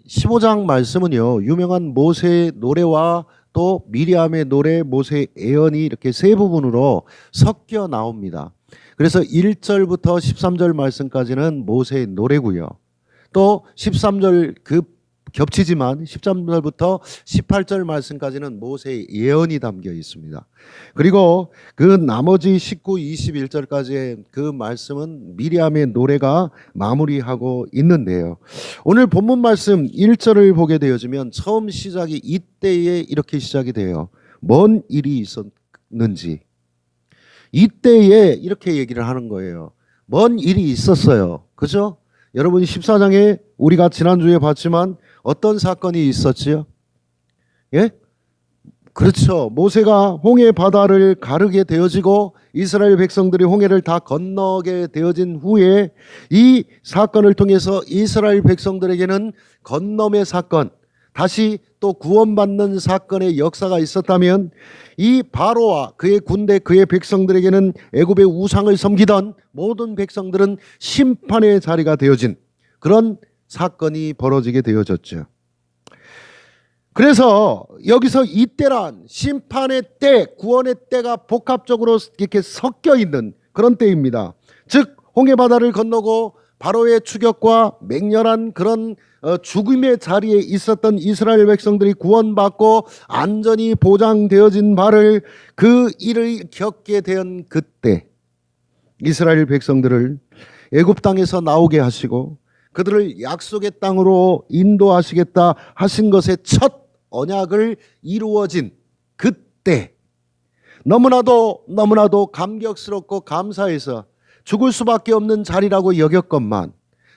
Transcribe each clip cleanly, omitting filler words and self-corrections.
15장 말씀은요, 유명한 모세의 노래와 또 미리암의 노래, 모세의 애언이 이렇게 세 부분으로 섞여 나옵니다. 그래서 1절부터 13절 말씀까지는 모세의 노래고요. 또 13절 겹치지만 13절부터 18절 말씀까지는 모세의 예언이 담겨 있습니다. 그리고 그 나머지 19, 21절까지의 그 말씀은 미리암의 노래가 마무리하고 있는데요. 오늘 본문 말씀 1절을 보게 되어지면 처음 시작이 이때에 이렇게 시작이 돼요. 뭔 일이 있었는지. 이때에 이렇게 얘기를 하는 거예요. 뭔 일이 있었어요. 그죠? 여러분 14장에 우리가 지난주에 봤지만 어떤 사건이 있었지요? 예? 그렇죠. 모세가 홍해 바다를 가르게 되어지고 이스라엘 백성들이 홍해를 다 건너게 되어진 후에 이 사건을 통해서 이스라엘 백성들에게는 건nom의 사건, 다시 또 구원받는 사건의 역사가 있었다면 이 바로와 그의 군대, 그의 백성들에게는 애굽의 우상을 섬기던 모든 백성들은 심판의 자리가 되어진 그런 사건이 벌어지게 되어졌죠. 그래서 여기서 이때란 심판의 때, 구원의 때가 복합적으로 이렇게 섞여 있는 그런 때입니다. 즉 홍해바다를 건너고 바로의 추격과 맹렬한 그런 죽음의 자리에 있었던 이스라엘 백성들이 구원받고 안전이 보장되어진 바를 그 일을 겪게 된 그때 이스라엘 백성들을 애굽 땅에서 나오게 하시고 그들을 약속의 땅으로 인도하시겠다 하신 것의 첫 언약을 이루어진 그때 너무나도 감격스럽고 감사해서 죽을 수밖에 없는 자리라고 여겼건만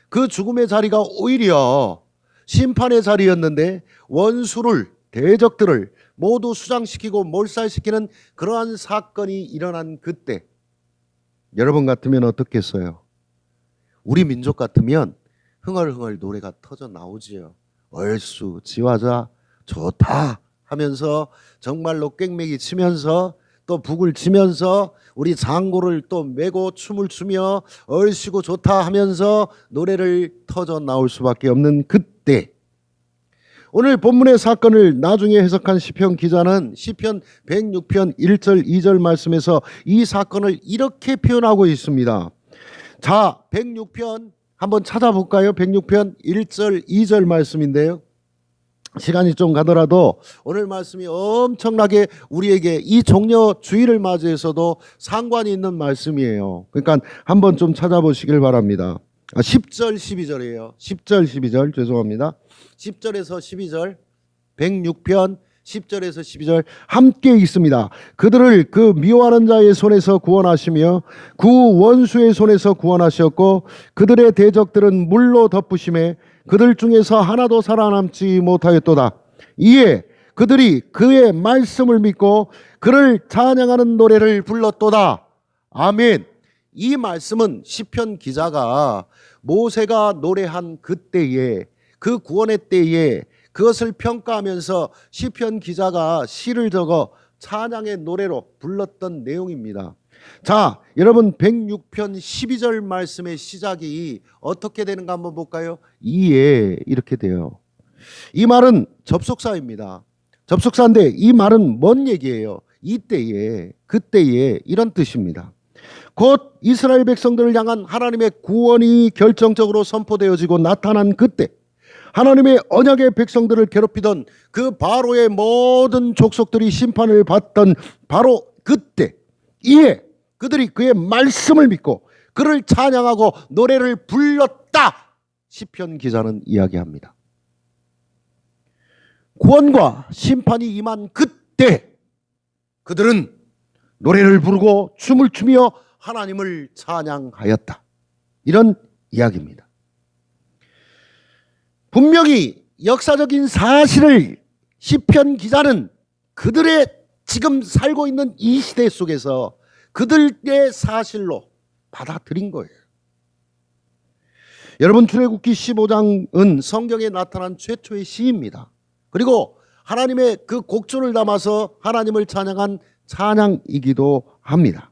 그 죽음의 자리가 오히려 심판의 자리였는데 원수를, 대적들을 모두 수장시키고 몰살시키는 그러한 사건이 일어난 그때 여러분 같으면 어떻겠어요? 우리 민족 같으면 흥얼흥얼 노래가 터져 나오지요. 얼쑤 지화자 좋다 하면서 정말로 꽹매기 치면서 또 북을 치면서 우리 장고를 또 메고 춤을 추며 얼씨구 좋다 하면서 노래를 터져 나올 수밖에 없는 그때 오늘 본문의 사건을 나중에 해석한 시편 기자는 시편 106편 1절 2절 말씀에서 이 사건을 이렇게 표현하고 있습니다. 자, 106편 한번 찾아볼까요? 106편 1절 2절 말씀인데요. 시간이 좀 가더라도 오늘 말씀이 엄청나게 우리에게 이 종려 주일을 맞이해서도 상관이 있는 말씀이에요. 그러니까 한번 좀 찾아보시길 바랍니다. 10절 12절이에요. 10절 12절 죄송합니다. 10절에서 12절 106편 10절에서 12절 함께 있습니다. 그들을 그 미워하는 자의 손에서 구원하시며 그 원수의 손에서 구원하셨고 그들의 대적들은 물로 덮으심에 그들 중에서 하나도 살아남지 못하였도다. 이에 그들이 그의 말씀을 믿고 그를 찬양하는 노래를 불렀도다. 아멘. 이 말씀은 시편 기자가 모세가 노래한 그때에 그 구원의 때에 그것을 평가하면서 시편 기자가 시를 적어 찬양의 노래로 불렀던 내용입니다. 자, 여러분 106편 12절 말씀의 시작이 어떻게 되는가 한번 볼까요? 이에 이렇게 돼요. 이 말은 접속사입니다. 접속사인데 이 말은 뭔 얘기예요? 이때에, 그때에 이런 뜻입니다. 곧 이스라엘 백성들을 향한 하나님의 구원이 결정적으로 선포되어지고 나타난 그때 하나님의 언약의 백성들을 괴롭히던 그 바로의 모든 족속들이 심판을 받던 바로 그때 이에 그들이 그의 말씀을 믿고 그를 찬양하고 노래를 불렀다. 시편 기자는 이야기합니다. 구원과 심판이 임한 그때 그들은 노래를 부르고 춤을 추며 하나님을 찬양하였다. 이런 이야기입니다. 분명히 역사적인 사실을 시편 기자는 그들의 지금 살고 있는 이 시대 속에서 그들의 사실로 받아들인 거예요. 여러분 출애굽기 15장은 성경에 나타난 최초의 시입니다. 그리고 하나님의 그 곡조를 담아서 하나님을 찬양한 찬양이기도 합니다.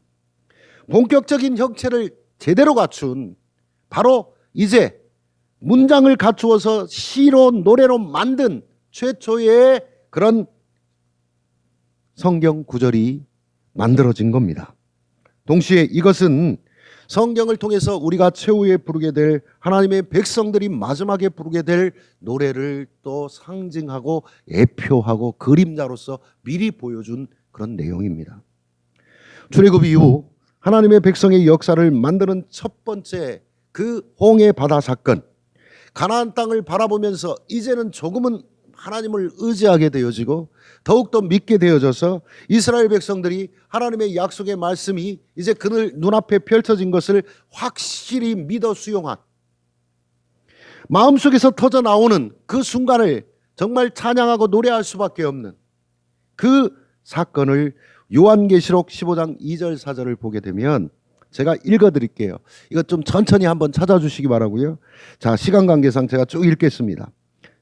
본격적인 형체를 제대로 갖춘 바로 이제 문장을 갖추어서 시로 노래로 만든 최초의 그런 성경 구절이 만들어진 겁니다. 동시에 이것은 성경을 통해서 우리가 최후에 부르게 될, 하나님의 백성들이 마지막에 부르게 될 노래를 또 상징하고 예표하고 그림자로서 미리 보여준 그런 내용입니다. 출애굽 이후 하나님의 백성의 역사를 만드는 첫 번째 그 홍해 바다 사건, 가나안 땅을 바라보면서 이제는 조금은 하나님을 의지하게 되어지고 더욱더 믿게 되어져서 이스라엘 백성들이 하나님의 약속의 말씀이 이제 그들 눈앞에 펼쳐진 것을 확실히 믿어 수용한, 마음속에서 터져 나오는 그 순간을 정말 찬양하고 노래할 수밖에 없는 그 사건을 요한계시록 15장 2절 4절을 보게 되면 제가 읽어드릴게요. 이거 좀 천천히 한번 찾아주시기 바라고요. 자, 시간 관계상 제가 쭉 읽겠습니다.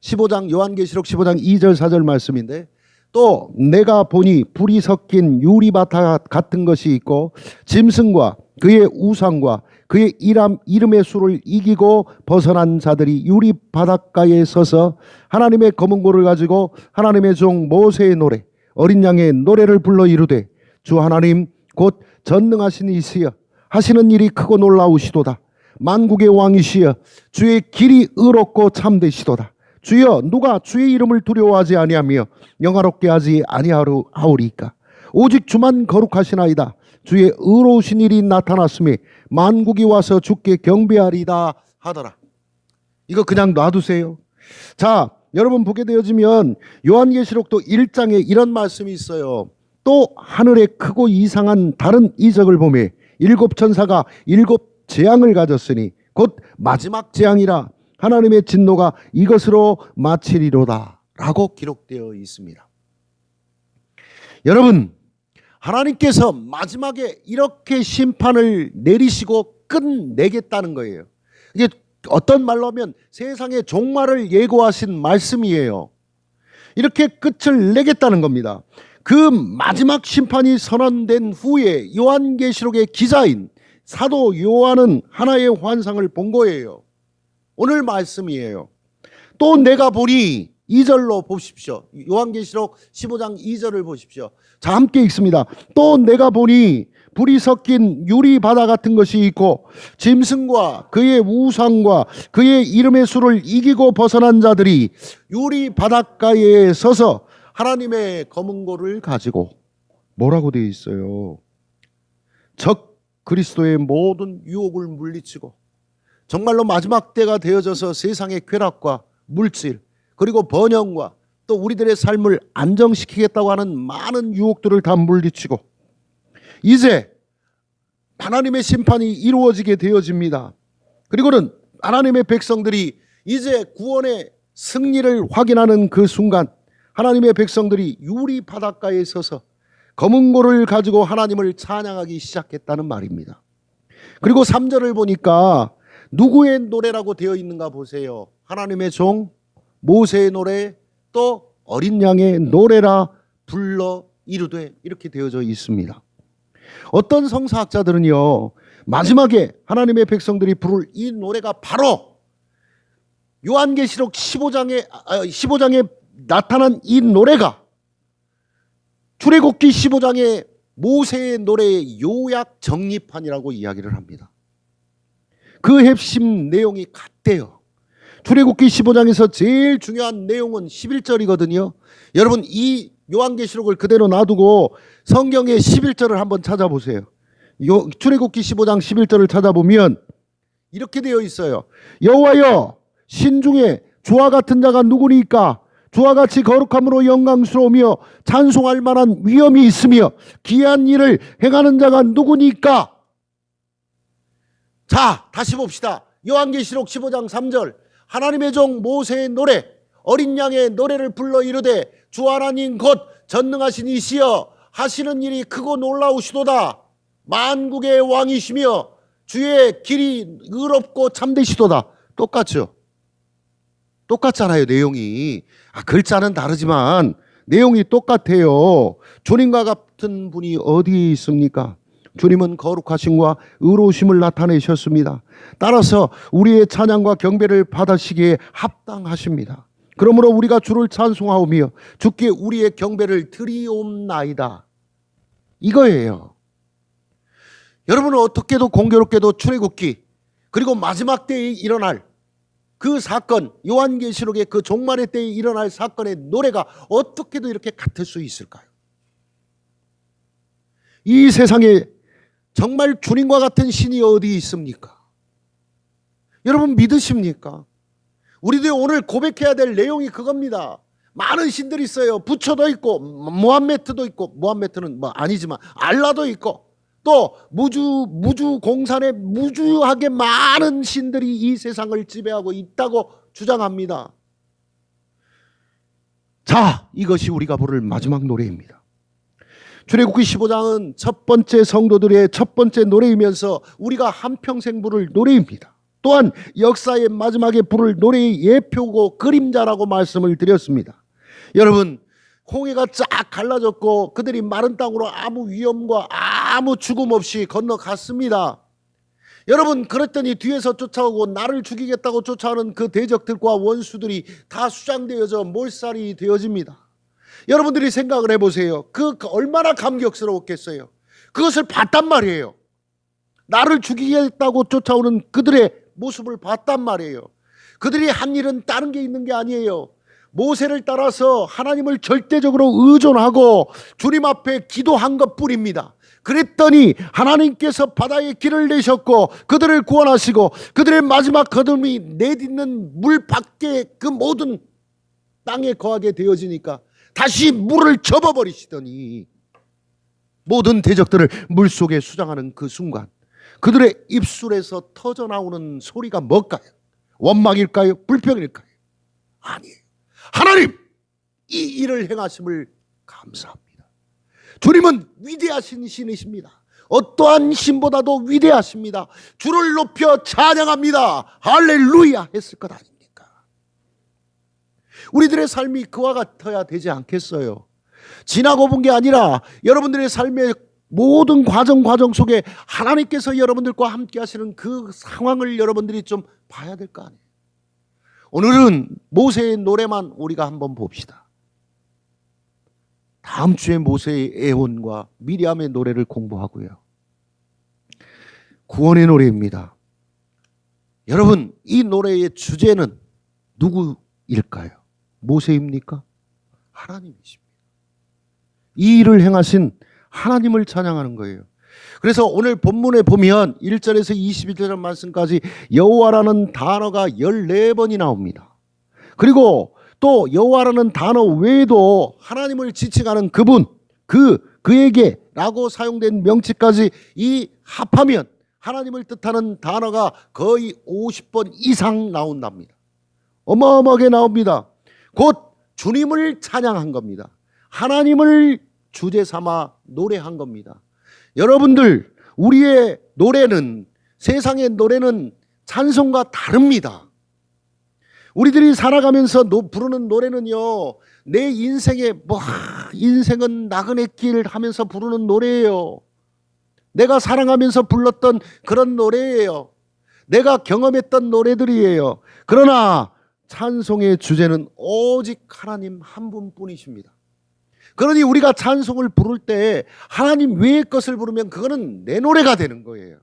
15장 요한계시록 15장 2절 4절 말씀인데, 또 내가 보니 불이 섞인 유리바타 같은 것이 있고 짐승과 그의 우상과 그의 이름의 수를 이기고 벗어난 자들이 유리 바닷가에 서서 하나님의 검은 고를 가지고 하나님의 종 모세의 노래 어린 양의 노래를 불러 이르되, 주 하나님 곧 전능하신 이시여 하시는 일이 크고 놀라우시도다. 만국의 왕이시여 주의 길이 의롭고 참되시도다. 주여 누가 주의 이름을 두려워하지 아니하며 영화롭게 하지 아니하오리까. 오직 주만 거룩하시나이다. 주의 의로우신 일이 나타났으며 만국이 와서 주께 경배하리다 하더라. 이거 그냥 놔두세요. 자, 여러분 보게 되어지면 요한계시록도 1장에 이런 말씀이 있어요. 또 하늘에 크고 이상한 다른 이적을 보매 일곱 천사가 일곱 재앙을 가졌으니 곧 마지막 재앙이라 하나님의 진노가 이것으로 마치리로다 라고 기록되어 있습니다. 여러분, 하나님께서 마지막에 이렇게 심판을 내리시고 끝내겠다는 거예요. 이게 어떤 말로 하면 세상의 종말을 예고하신 말씀이에요. 이렇게 끝을 내겠다는 겁니다. 그 마지막 심판이 선언된 후에 요한계시록의 기자인 사도 요한은 하나의 환상을 본 거예요. 오늘 말씀이에요. 또 내가 보니 2절로 보십시오. 요한계시록 15장 2절을 보십시오. 자, 함께 읽습니다. 또 내가 보니 불이 섞인 유리 바다 같은 것이 있고 짐승과 그의 우상과 그의 이름의 수를 이기고 벗어난 자들이 유리 바닷가에 서서 하나님의 검은 고를 가지고 뭐라고 되어 있어요? 적 그리스도의 모든 유혹을 물리치고 정말로 마지막 때가 되어져서 세상의 쾌락과 물질 그리고 번영과 또 우리들의 삶을 안정시키겠다고 하는 많은 유혹들을 다 물리치고 이제 하나님의 심판이 이루어지게 되어집니다. 그리고는 하나님의 백성들이 이제 구원의 승리를 확인하는 그 순간 하나님의 백성들이 유리 바닷가에 서서 검은 고를 가지고 하나님을 찬양하기 시작했다는 말입니다. 그리고 3절을 보니까 누구의 노래라고 되어 있는가 보세요. 하나님의 종 모세의 노래 또 어린 양의 노래라 불러 이르되 이렇게 되어져 있습니다. 어떤 성사학자들은요, 마지막에 하나님의 백성들이 부를 이 노래가 바로 요한계시록 15장에 나타난 이 노래가 출애굽기 15장의 모세의 노래의 요약 정리판이라고 이야기를 합니다. 그 핵심 내용이 같대요. 출애굽기 15장에서 제일 중요한 내용은 11절이거든요. 여러분 이 요한계시록을 그대로 놔두고 성경의 11절을 한번 찾아보세요. 출애굽기 15장 11절을 찾아보면 이렇게 되어 있어요. 여호와여 신중에 주와 같은 자가 누구니까? 주와 같이 거룩함으로 영광스러우며 찬송할 만한 위엄이 있으며 기이한 일을 행하는 자가 누구니까? 자, 다시 봅시다. 요한계시록 15장 3절 하나님의 종 모세의 노래 어린 양의 노래를 불러 이르되 주 하나님 곧 전능하신 이시여 하시는 일이 크고 놀라우시도다. 만국의 왕이시며 주의 길이 의롭고 참되시도다. 똑같죠? 똑같잖아요, 내용이. 글자는 다르지만 내용이 똑같아요. 주님과 같은 분이 어디에 있습니까? 주님은 거룩하심과 의로우심을 나타내셨습니다. 따라서 우리의 찬양과 경배를 받으시기에 합당하십니다. 그러므로 우리가 주를 찬송하오며 주께 우리의 경배를 드리옵나이다. 이거예요. 여러분은 어떻게도 공교롭게도 출애굽기 그리고 마지막 때에 일어날 그 사건, 요한계시록의 그 종말의 때에 일어날 사건의 노래가 어떻게도 이렇게 같을 수 있을까요? 이 세상에 정말 주님과 같은 신이 어디 있습니까? 여러분 믿으십니까? 우리도 오늘 고백해야 될 내용이 그겁니다. 많은 신들이 있어요. 부처도 있고 모함메트도 있고, 모함메트는 뭐 아니지만 알라도 있고, 또 무주 공산에 무주하게 많은 신들이 이 세상을 지배하고 있다고 주장합니다. 자, 이것이 우리가 부를 마지막 노래입니다. 출애굽기 15장은 첫 번째 성도들의 첫 번째 노래이면서 우리가 한평생 부를 노래입니다. 또한 역사의 마지막에 부를 노래의 예표고 그림자라고 말씀을 드렸습니다. 여러분, 홍해가 쫙 갈라졌고 그들이 마른 땅으로 아무 위험과 아무 죽음 없이 건너갔습니다. 여러분, 그랬더니 뒤에서 쫓아오고 나를 죽이겠다고 쫓아오는 그 대적들과 원수들이 다 수장되어져 몰살이 되어집니다. 여러분들이 생각을 해보세요. 그 얼마나 감격스러웠겠어요. 그것을 봤단 말이에요. 나를 죽이겠다고 쫓아오는 그들의 모습을 봤단 말이에요. 그들이 한 일은 다른 게 있는 게 아니에요. 모세를 따라서 하나님을 절대적으로 의존하고 주님 앞에 기도한 것뿐입니다. 그랬더니 하나님께서 바다에 길을 내셨고 그들을 구원하시고 그들의 마지막 거듭이 내딛는 물 밖에 그 모든 땅에 거하게 되어지니까 다시 물을 접어버리시더니 모든 대적들을 물속에 수장하는 그 순간 그들의 입술에서 터져나오는 소리가 뭘까요? 원망일까요? 불평일까요? 아니에요. 하나님, 이 일을 행하심을 감사합니다. 주님은 위대하신 신이십니다. 어떠한 신보다도 위대하십니다. 주를 높여 찬양합니다. 할렐루야 했을 것 아닙니까? 우리들의 삶이 그와 같아야 되지 않겠어요? 지나고 본 게 아니라 여러분들의 삶의 모든 과정 속에 하나님께서 여러분들과 함께 하시는 그 상황을 여러분들이 좀 봐야 될 거 아니에요. 오늘은 모세의 노래만 우리가 한번 봅시다. 다음 주에 모세의 애혼과 미리암의 노래를 공부하고요. 구원의 노래입니다. 여러분, 이 노래의 주제는 누구일까요? 모세입니까? 하나님이십니다. 이 일을 행하신 하나님을 찬양하는 거예요. 그래서 오늘 본문에 보면 1절에서 21절 말씀까지 여호와라는 단어가 14번이 나옵니다. 그리고 또 여호와라는 단어 외에도 하나님을 지칭하는 그분, 그에게 라고 사용된 명칭까지 이 합하면 하나님을 뜻하는 단어가 거의 50번 이상 나온답니다. 어마어마하게 나옵니다. 곧 주님을 찬양한 겁니다. 하나님을 주제 삼아 노래한 겁니다. 여러분들, 우리의 노래는, 세상의 노래는 찬송과 다릅니다. 우리들이 살아가면서 부르는 노래는요, 내 인생에 인생은 나그네 길 하면서 부르는 노래예요. 내가 사랑하면서 불렀던 그런 노래예요. 내가 경험했던 노래들이에요. 그러나 찬송의 주제는 오직 하나님 한 분뿐이십니다. 그러니 우리가 찬송을 부를 때 하나님 외의 것을 부르면 그거는 내 노래가 되는 거예요.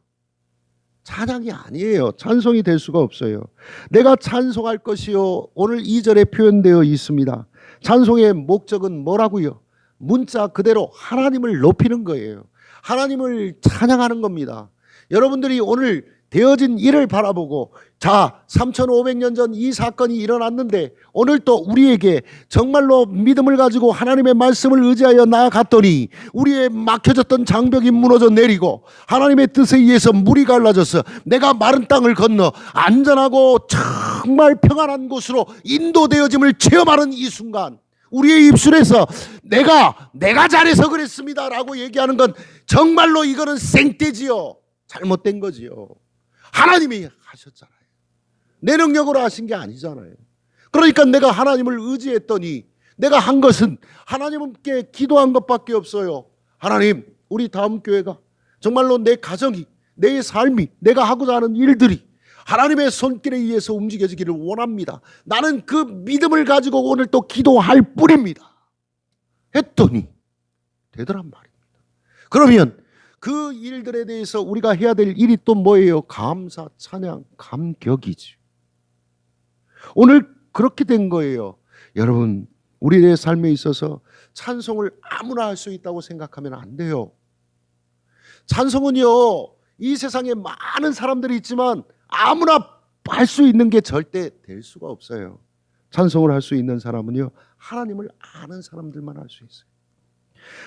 찬양이 아니에요. 찬송이 될 수가 없어요. 내가 찬송할 것이요, 오늘 2절에 표현되어 있습니다. 찬송의 목적은 뭐라고요? 문자 그대로 하나님을 높이는 거예요. 하나님을 찬양하는 겁니다. 여러분들이 오늘 되어진 일을 바라보고, 자, 3500년 전 이 사건이 일어났는데 오늘 또 우리에게 정말로 믿음을 가지고 하나님의 말씀을 의지하여 나아갔더니 우리의 막혀졌던 장벽이 무너져 내리고 하나님의 뜻에 의해서 물이 갈라져서 내가 마른 땅을 건너 안전하고 정말 평안한 곳으로 인도되어짐을 체험하는 이 순간, 우리의 입술에서 내가 잘해서 그랬습니다 라고 얘기하는 건 정말로 이거는 생떼지요. 잘못된 거지요. 하나님이 하셨잖아요. 내 능력으로 하신 게 아니잖아요. 그러니까 내가 하나님을 의지했더니 내가 한 것은 하나님께 기도한 것밖에 없어요. 하나님, 우리 다음 교회가 정말로 내 가정이, 내 삶이, 내가 하고자 하는 일들이 하나님의 손길에 의해서 움직여지기를 원합니다. 나는 그 믿음을 가지고 오늘 또 기도할 뿐입니다. 했더니 되더란 말입니다. 그러면 그 일들에 대해서 우리가 해야 될 일이 또 뭐예요? 감사, 찬양, 감격이지. 오늘 그렇게 된 거예요. 여러분, 우리의 삶에 있어서 찬송을 아무나 할 수 있다고 생각하면 안 돼요. 찬송은요, 이 세상에 많은 사람들이 있지만 아무나 할 수 있는 게 절대 될 수가 없어요. 찬송을 할 수 있는 사람은요, 하나님을 아는 사람들만 할 수 있어요.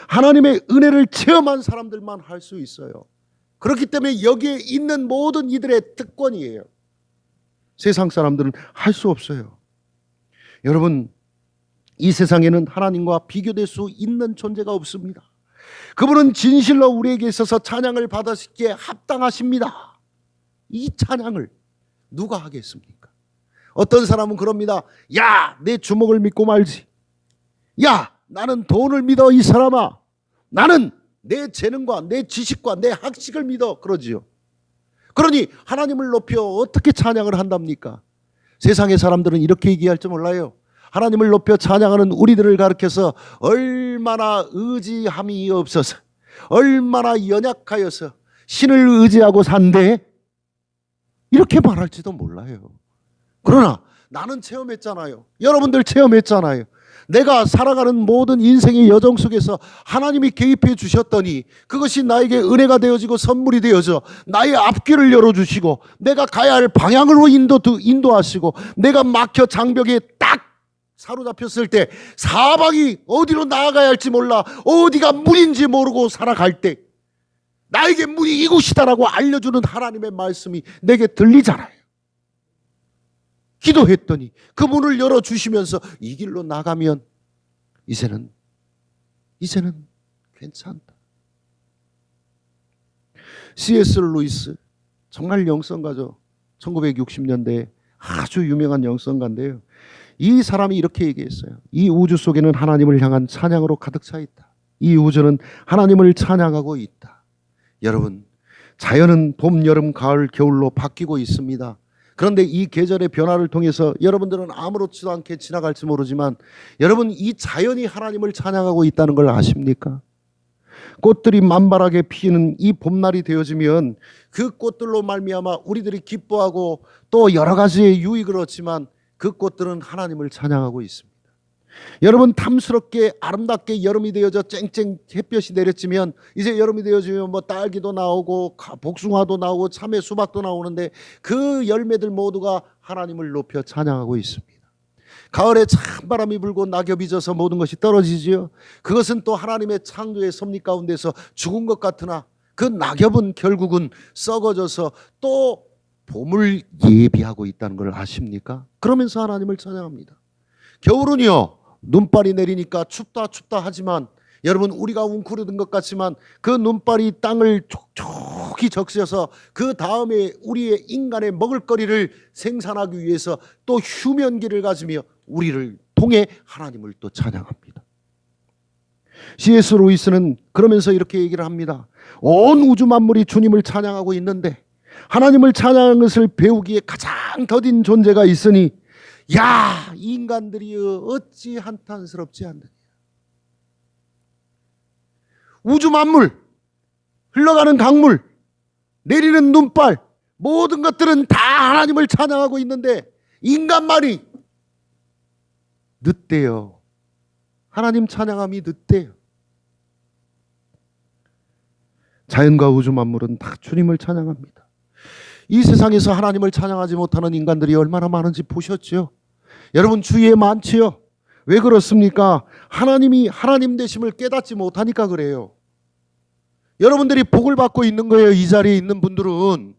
하나님의 은혜를 체험한 사람들만 할 수 있어요. 그렇기 때문에 여기에 있는 모든 이들의 특권이에요. 세상 사람들은 할 수 없어요. 여러분, 이 세상에는 하나님과 비교될 수 있는 존재가 없습니다. 그분은 진실로 우리에게 있어서 찬양을 받으시기에 합당하십니다. 이 찬양을 누가 하겠습니까? 어떤 사람은 그럽니다. 야, 내 주먹을 믿고 말지. 야, 나는 돈을 믿어. 이 사람아, 나는 내 재능과 내 지식과 내 학식을 믿어. 그러지요. 그러니 하나님을 높여 어떻게 찬양을 한답니까? 세상의 사람들은 이렇게 얘기할 줄 몰라요. 하나님을 높여 찬양하는 우리들을 가르쳐서 얼마나 의지함이 없어서, 얼마나 연약하여서 신을 의지하고 산대, 이렇게 말할지도 몰라요. 그러나 나는 체험했잖아요. 여러분들 체험했잖아요. 내가 살아가는 모든 인생의 여정 속에서 하나님이 개입해 주셨더니 그것이 나에게 은혜가 되어지고 선물이 되어져 나의 앞길을 열어주시고 내가 가야 할 방향으로 인도하시고 내가 막혀 장벽에 딱 사로잡혔을 때 사방이 어디로 나아가야 할지 몰라 어디가 문인지 모르고 살아갈 때 나에게 문이 이곳이다라고 알려주는 하나님의 말씀이 내게 들리잖아요. 기도했더니 그 문을 열어주시면서 이 길로 나가면 이제는 괜찮다. C.S. 루이스, 정말 영성가죠. 1960년대에 아주 유명한 영성가인데요. 이 사람이 이렇게 얘기했어요. 이 우주 속에는 하나님을 향한 찬양으로 가득 차 있다. 이 우주는 하나님을 찬양하고 있다. 여러분, 자연은 봄, 여름, 가을, 겨울로 바뀌고 있습니다. 그런데 이 계절의 변화를 통해서 여러분들은 아무렇지도 않게 지나갈지 모르지만 여러분, 이 자연이 하나님을 찬양하고 있다는 걸 아십니까? 꽃들이 만발하게 피는 이 봄날이 되어지면 그 꽃들로 말미암아 우리들이 기뻐하고 또 여러 가지의 유익을 얻지만 그 꽃들은 하나님을 찬양하고 있습니다. 여러분, 탐스럽게 아름답게 여름이 되어져 쨍쨍 햇볕이 내려지면 이제 여름이 되어지면 뭐 딸기도 나오고 복숭아도 나오고 참외, 수박도 나오는데 그 열매들 모두가 하나님을 높여 찬양하고 있습니다. 가을에 찬바람이 불고 낙엽이 져서 모든 것이 떨어지지요. 그것은 또 하나님의 창조의 섭리 가운데서 죽은 것 같으나 그 낙엽은 결국은 썩어져서 또 봄을 예비하고 있다는 걸 아십니까? 그러면서 하나님을 찬양합니다. 겨울은요, 눈발이 내리니까 춥다 하지만 여러분, 우리가 웅크리던 것 같지만 그 눈발이 땅을 촉촉히 적셔서 그 다음에 우리의 인간의 먹을거리를 생산하기 위해서 또 휴면기를 가지며 우리를 통해 하나님을 또 찬양합니다. C.S. 루이스는 그러면서 이렇게 얘기를 합니다. 온 우주 만물이 주님을 찬양하고 있는데 하나님을 찬양하는 것을 배우기에 가장 더딘 존재가 있으니 야, 인간들이 어찌 한탄스럽지 않느냐. 우주 만물, 흘러가는 강물, 내리는 눈발, 모든 것들은 다 하나님을 찬양하고 있는데 인간만이 늦대요. 하나님 찬양함이 늦대요. 자연과 우주 만물은 다 주님을 찬양합니다. 이 세상에서 하나님을 찬양하지 못하는 인간들이 얼마나 많은지 보셨죠? 여러분, 주위에 많지요? 왜 그렇습니까? 하나님이 하나님 되심을 깨닫지 못하니까 그래요. 여러분들이 복을 받고 있는 거예요. 이 자리에 있는 분들은.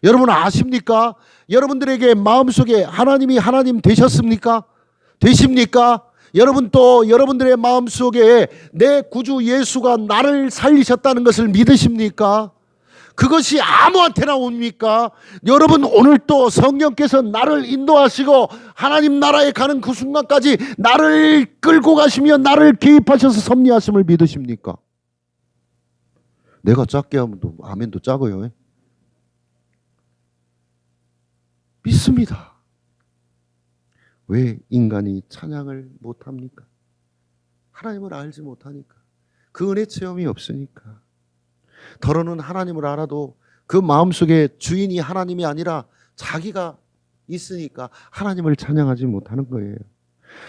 여러분 아십니까? 여러분들에게 마음속에 하나님이 하나님 되셨습니까? 되십니까? 여러분, 또 여러분들의 마음속에 내 구주 예수가 나를 살리셨다는 것을 믿으십니까? 그것이 아무한테나 옵니까? 여러분, 오늘 또 성령께서 나를 인도하시고 하나님 나라에 가는 그 순간까지 나를 끌고 가시며 나를 개입하셔서 섭리하심을 믿으십니까? 내가 작게 하면 또 아멘도 작아요. 믿습니다. 왜 인간이 찬양을 못합니까? 하나님을 알지 못하니까. 그 은혜 체험이 없으니까. 더러는 하나님을 알아도 그 마음속에 주인이 하나님이 아니라 자기가 있으니까 하나님을 찬양하지 못하는 거예요.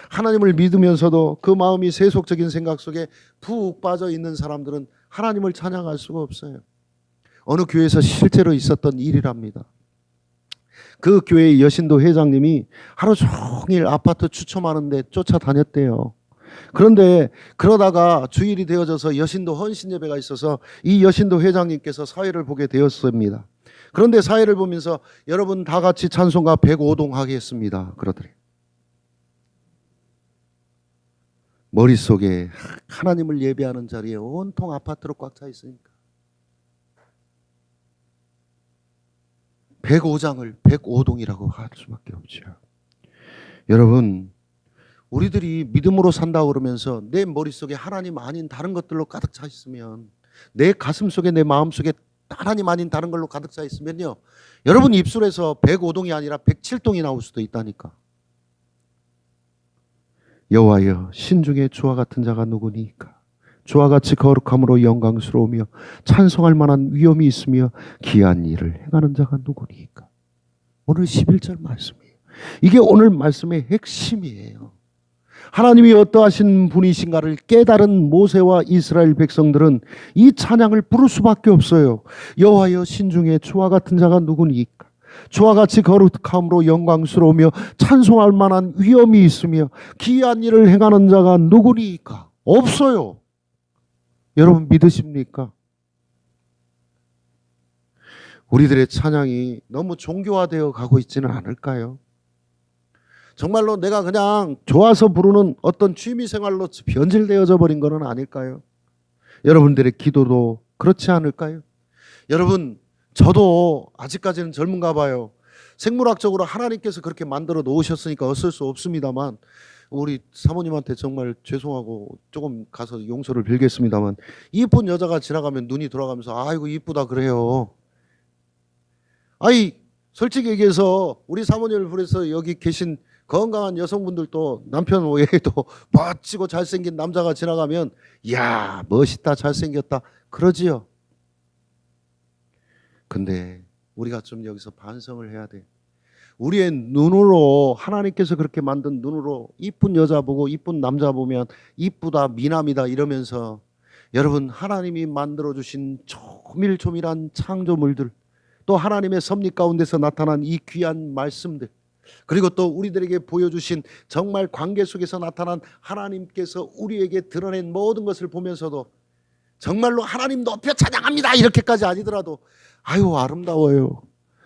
하나님을 믿으면서도 그 마음이 세속적인 생각 속에 푹 빠져 있는 사람들은 하나님을 찬양할 수가 없어요. 어느 교회에서 실제로 있었던 일이랍니다. 그 교회의 여신도 회장님이 하루 종일 아파트 추첨하는데 쫓아다녔대요. 그런데 그러다가 주일이 되어져서 여신도 헌신 예배가 있어서 이 여신도 회장님께서 사회를 보게 되었습니다. 그런데 사회를 보면서 여러분 다 같이 찬송가 105동 하겠습니다. 그러더래요. 머릿속에 하나님을 예배하는 자리에 온통 아파트로 꽉 차 있으니까 105장을 105동이라고 할 수밖에 없죠. 여러분, 우리들이 믿음으로 산다고 그러면서 내 머릿속에 하나님 아닌 다른 것들로 가득 차 있으면, 내 가슴 속에 내 마음 속에 하나님 아닌 다른 걸로 가득 차 있으면요, 여러분 입술에서 105동이 아니라 107동이 나올 수도 있다니까. 여호와여, 신중에 주와 같은 자가 누구니까? 주와 같이 거룩함으로 영광스러우며 찬송할 만한 위엄이 있으며 기이한 일을 행하는 자가 누구니까? 오늘 11절 말씀이에요. 이게 오늘 말씀의 핵심이에요. 하나님이 어떠하신 분이신가를 깨달은 모세와 이스라엘 백성들은 이 찬양을 부를 수밖에 없어요. 여호와여, 신중에 주와 같은 자가 누구니까? 주와 같이 거룩함으로 영광스러우며 찬송할 만한 위엄이 있으며 기이한 일을 행하는 자가 누구니까? 없어요. 여러분 믿으십니까? 우리들의 찬양이 너무 종교화되어 가고 있지는 않을까요? 정말로 내가 그냥 좋아서 부르는 어떤 취미생활로 변질되어져 버린 것은 아닐까요? 여러분들의 기도도 그렇지 않을까요? 여러분, 저도 아직까지는 젊은가 봐요. 생물학적으로 하나님께서 그렇게 만들어 놓으셨으니까 어쩔 수 없습니다만, 우리 사모님한테 정말 죄송하고 조금 가서 용서를 빌겠습니다만, 이쁜 여자가 지나가면 눈이 돌아가면서 아이고 이쁘다 그래요. 아이, 솔직히 얘기해서 우리 사모님을 부려서 여기 계신 건강한 여성분들도 남편 외에도 멋지고 잘생긴 남자가 지나가면 이야 멋있다 잘생겼다 그러지요. 근데 우리가 좀 여기서 반성을 해야 돼. 우리의 눈으로, 하나님께서 그렇게 만든 눈으로 이쁜 여자 보고 이쁜 남자 보면 이쁘다 미남이다 이러면서, 여러분 하나님이 만들어주신 조밀조밀한 창조물들, 또 하나님의 섭리 가운데서 나타난 이 귀한 말씀들, 그리고 또 우리들에게 보여주신 정말 관계 속에서 나타난 하나님께서 우리에게 드러낸 모든 것을 보면서도 정말로 하나님 높여 찬양합니다 이렇게까지 아니더라도 아유 아름다워요,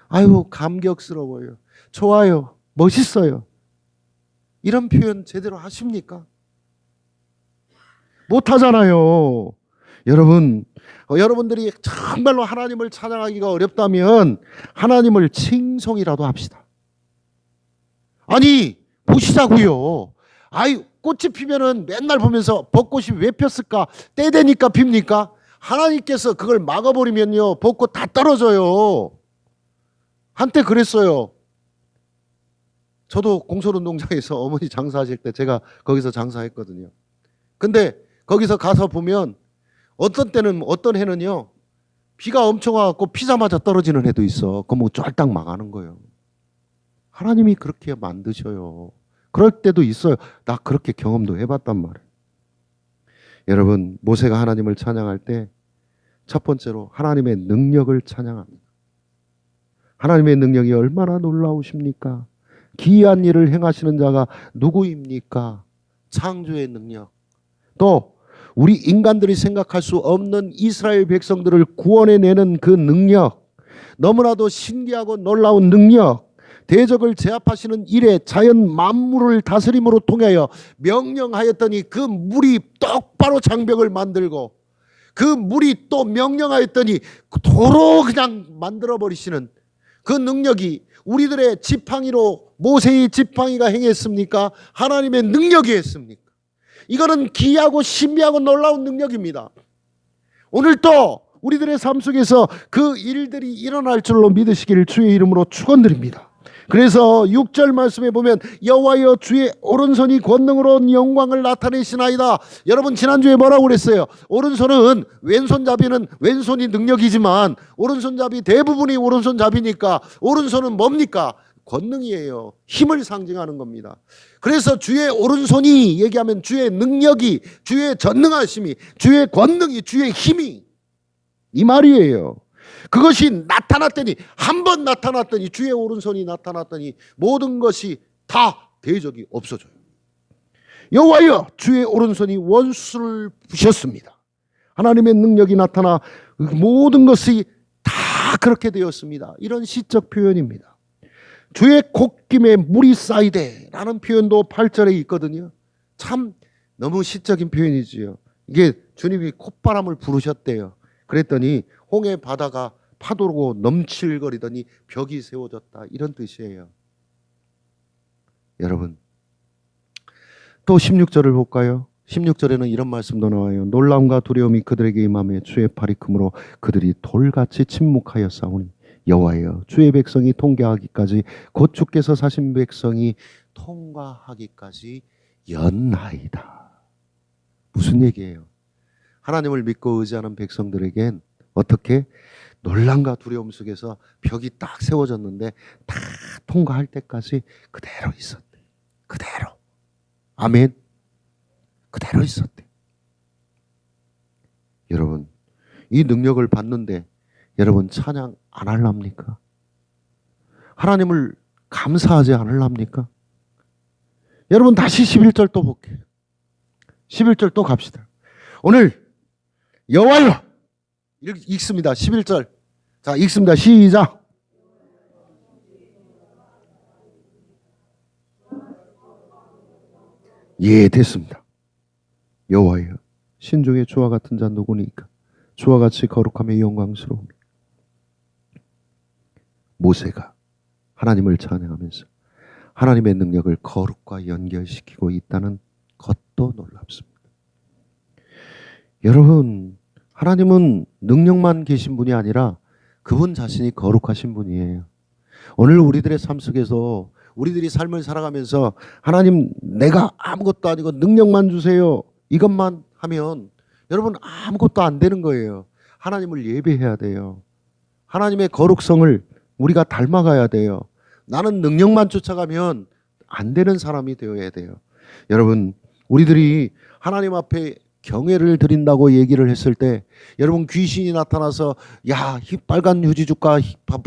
아유 감격스러워요, 좋아요, 멋있어요, 이런 표현 제대로 하십니까? 못하잖아요. 여러분, 여러분들이 정말로 하나님을 찬양하기가 어렵다면 하나님을 칭송이라도 합시다. 아니 보시자고요. 아이 꽃이 피면은 맨날 보면서 벚꽃이 왜 폈을까? 때 되니까 핍니까? 하나님께서 그걸 막아버리면요 벚꽃 다 떨어져요. 한때 그랬어요. 저도 공설운동장에서 어머니 장사하실 때 제가 거기서 장사했거든요. 근데 거기서 가서 보면 어떤 때는, 어떤 해는요 비가 엄청 와갖고 피자마자 떨어지는 해도 있어. 그럼 뭐 쫄딱 망하는 거예요. 하나님이 그렇게 만드셔요. 그럴 때도 있어요. 나 그렇게 경험도 해봤단 말이에요. 여러분, 모세가 하나님을 찬양할 때 첫 번째로 하나님의 능력을 찬양합니다. 하나님의 능력이 얼마나 놀라우십니까? 기이한 일을 행하시는 자가 누구입니까? 창조의 능력, 또 우리 인간들이 생각할 수 없는 이스라엘 백성들을 구원해내는 그 능력, 너무나도 신기하고 놀라운 능력, 대적을 제압하시는 일에 자연 만물을 다스림으로 통하여 명령하였더니 그 물이 똑바로 장벽을 만들고, 그 물이 또 명령하였더니 도로 그냥 만들어버리시는 그 능력이 우리들의 지팡이로 모세의 지팡이가 행했습니까? 하나님의 능력이 했습니까? 이거는 기이하고 신비하고 놀라운 능력입니다. 오늘 또 우리들의 삶 속에서 그 일들이 일어날 줄로 믿으시기를 주의 이름으로 축원드립니다. 그래서 6절 말씀에 보면 여호와여 주의 오른손이 권능으로 영광을 나타내시나이다. 여러분 지난주에 뭐라고 그랬어요? 오른손은 왼손잡이는 왼손이 능력이지만 오른손잡이 대부분이 오른손잡이니까 오른손은 뭡니까? 권능이에요. 힘을 상징하는 겁니다. 그래서 주의 오른손이 얘기하면 주의 능력이, 주의 전능하심이, 주의 권능이, 주의 힘이 이 말이에요. 그것이 나타났더니 한 번 나타났더니 주의 오른손이 나타났더니 모든 것이 다 대적이 없어져요. 여호와여 주의 오른손이 원수를 부셨습니다. 하나님의 능력이 나타나 모든 것이 다 그렇게 되었습니다. 이런 시적 표현입니다. 주의 콧김에 물이 쌓이되 라는 표현도 8절에 있거든요. 참 너무 시적인 표현이지요. 이게 주님이 콧바람을 부르셨대요. 그랬더니 홍해 바다가 파도로 넘칠거리더니 벽이 세워졌다. 이런 뜻이에요. 여러분 또 16절을 볼까요? 16절에는 이런 말씀도 나와요. 놀람과 두려움이 그들에게 임하며 주의 팔이 크므로 그들이 돌같이 침묵하였사오니 여호와여 주의 백성이 통과하기까지 곧 주께서 사신 백성이 통과하기까지 연나이다. 무슨 얘기예요? 하나님을 믿고 의지하는 백성들에겐 어떻게? 놀람과 두려움 속에서 벽이 딱 세워졌는데 다 통과할 때까지 그대로 있었대. 그대로. 아멘. 그대로 있었대. 여러분 이 능력을 받는데 여러분 찬양 안 할랍니까? 하나님을 감사하지 않을랍니까? 여러분 다시 11절 또 볼게요. 11절 또 갑시다. 오늘 여호와여 이렇게 읽습니다. 11절. 자, 읽습니다. 시작. 예, 됐습니다. 여호와여 신중에 주와 같은 자 누구니까? 주와 같이 거룩하며 영광스러우며. 모세가 하나님을 찬양하면서 하나님의 능력을 거룩과 연결시키고 있다는 것도 놀랍습니다. 여러분 하나님은 능력만 계신 분이 아니라 그분 자신이 거룩하신 분이에요. 오늘 우리들의 삶 속에서 우리들이 삶을 살아가면서 하나님 내가 아무것도 아니고 능력만 주세요 이것만 하면 여러분 아무것도 안 되는 거예요. 하나님을 예배해야 돼요. 하나님의 거룩성을 우리가 닮아가야 돼요. 나는 능력만 쫓아가면 안 되는 사람이 되어야 돼요. 여러분 우리들이 하나님 앞에 경외를 드린다고 얘기를 했을 때 여러분 귀신이 나타나서 야 빨간 휴지 줄까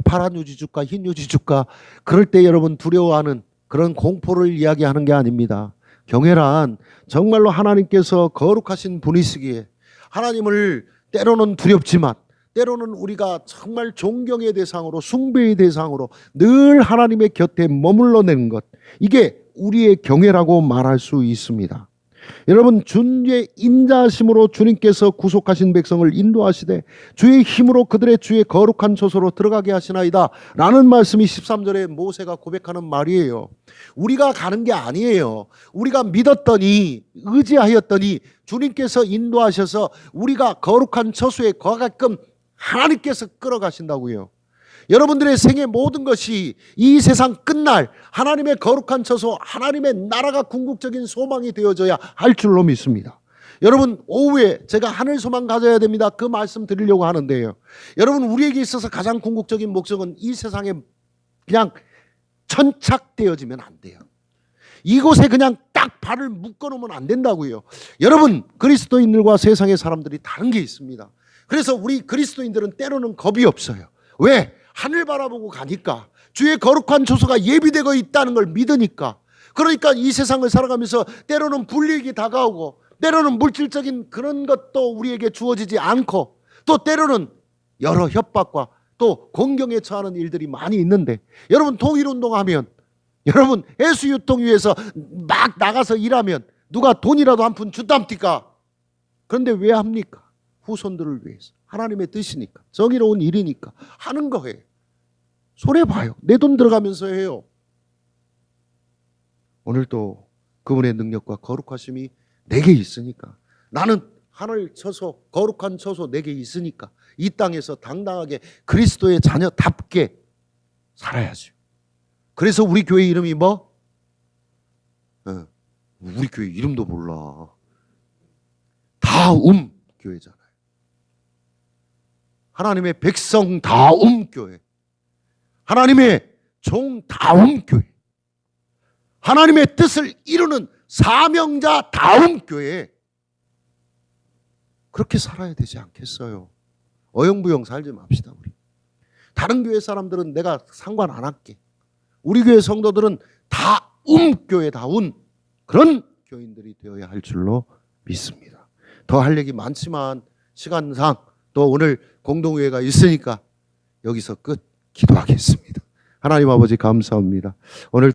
파란 휴지 줄까 흰 휴지 줄까 그럴 때 여러분 두려워하는 그런 공포를 이야기하는 게 아닙니다. 경외란 정말로 하나님께서 거룩하신 분이시기에 하나님을 때로는 두렵지만 때로는 우리가 정말 존경의 대상으로 숭배의 대상으로 늘 하나님의 곁에 머물러내는 것 이게 우리의 경외라고 말할 수 있습니다. 여러분 주의 인자하심으로 주님께서 구속하신 백성을 인도하시되 주의 힘으로 그들의 주의 거룩한 처소로 들어가게 하시나이다 라는 말씀이 13절에 모세가 고백하는 말이에요. 우리가 가는 게 아니에요. 우리가 믿었더니 의지하였더니 주님께서 인도하셔서 우리가 거룩한 처소에 가게끔 하나님께서 끌어가신다고요. 여러분들의 생의 모든 것이 이 세상 끝날 하나님의 거룩한 처소 하나님의 나라가 궁극적인 소망이 되어져야 할 줄로 믿습니다. 여러분 오후에 제가 하늘 소망 가져야 됩니다. 그 말씀 드리려고 하는데요. 여러분 우리에게 있어서 가장 궁극적인 목적은 이 세상에 그냥 천착되어지면 안 돼요. 이곳에 그냥 딱 발을 묶어놓으면 안 된다고요. 여러분 그리스도인들과 세상의 사람들이 다른 게 있습니다. 그래서 우리 그리스도인들은 때로는 겁이 없어요. 왜? 하늘 바라보고 가니까 주의 거룩한 처소가 예비되고 있다는 걸 믿으니까. 그러니까 이 세상을 살아가면서 때로는 불이익이 다가오고 때로는 물질적인 그런 것도 우리에게 주어지지 않고 또 때로는 여러 협박과 또 공경에 처하는 일들이 많이 있는데 여러분 통일운동하면 여러분 해수유통 위에서 막 나가서 일하면 누가 돈이라도 한 푼 준답니까? 그런데 왜 합니까? 후손들을 위해서 하나님의 뜻이니까 정의로운 일이니까 하는 거예요. 손해봐요. 내 돈 들어가면서 해요. 오늘도 그분의 능력과 거룩하심이 내게 있으니까 나는 하늘 처소, 거룩한 처소 내게 있으니까 이 땅에서 당당하게 그리스도의 자녀답게 살아야죠. 그래서 우리 교회 이름이 뭐? 우리 교회 이름도 몰라. 다음 교회잖아요. 하나님의 백성 다음 교회. 하나님의 종 다음 교회. 하나님의 뜻을 이루는 사명자 다음 교회. 그렇게 살아야 되지 않겠어요? 어영부영 살지 맙시다. 우리 다른 교회 사람들은 내가 상관 안 할게. 우리 교회 성도들은 다음 교회다운 그런 교인들이 되어야 할 줄로 믿습니다. 더 할 얘기 많지만 시간상 또 오늘 공동회의가 있으니까 여기서 끝 기도하겠습니다. 하나님 아버지 감사합니다. 오늘